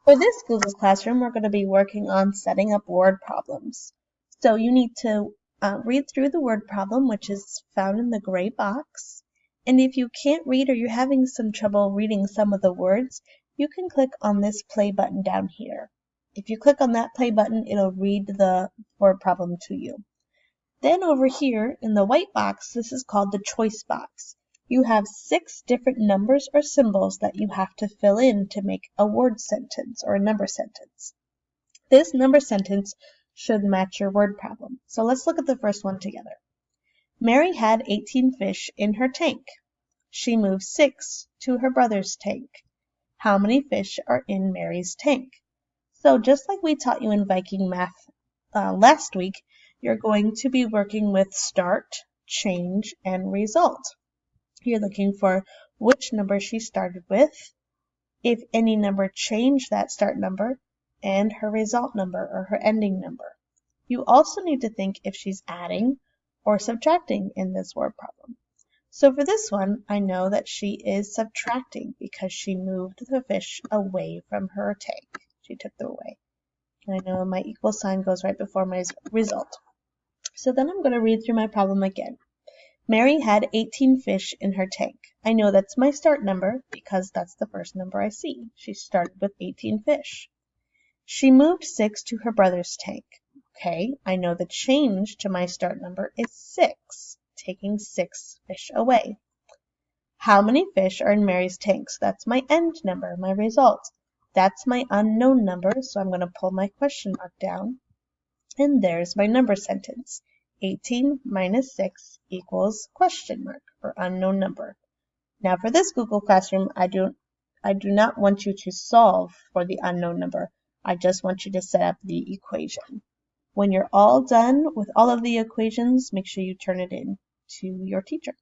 For this Google Classroom, we're going to be working on setting up word problems. So you need to read through the word problem, which is found in the gray box. And if you can't read or you're having some trouble reading some of the words, you can click on this play button down here. If you click on that play button, it'll read the word problem to you. Then over here in the white box, this is called the choice box. You have 6 different numbers or symbols that you have to fill in to make a word sentence or a number sentence. This number sentence should match your word problem. So let's look at the first one together. Mary had 18 fish in her tank. She moved 6 to her brother's tank. How many fish are in Mary's tank? So just like we taught you in Viking math last week, you're going to be working with start, change, and result. You're looking for which number she started with, if any number changed that start number, and her result number or her ending number. You also need to think if she's adding or subtracting in this word problem. So for this one, I know that she is subtracting because she moved the fish away from her tank. She took them away. And I know my equal sign goes right before my result. So then I'm going to read through my problem again. Mary had 18 fish in her tank. I know that's my start number because that's the first number I see. She started with 18 fish. She moved 6 to her brother's tank. Okay, I know the change to my start number is 6, taking 6 fish away. How many fish are in Mary's tank? So that's my end number, my result. That's my unknown number, so I'm going to pull my question mark down. And there's my number sentence. 18 minus 6 equals question mark or unknown number. Now for this Google Classroom, I do not want you to solve for the unknown number. I just want you to set up the equation. When you're all done with all of the equations, make sure you turn it in to your teacher.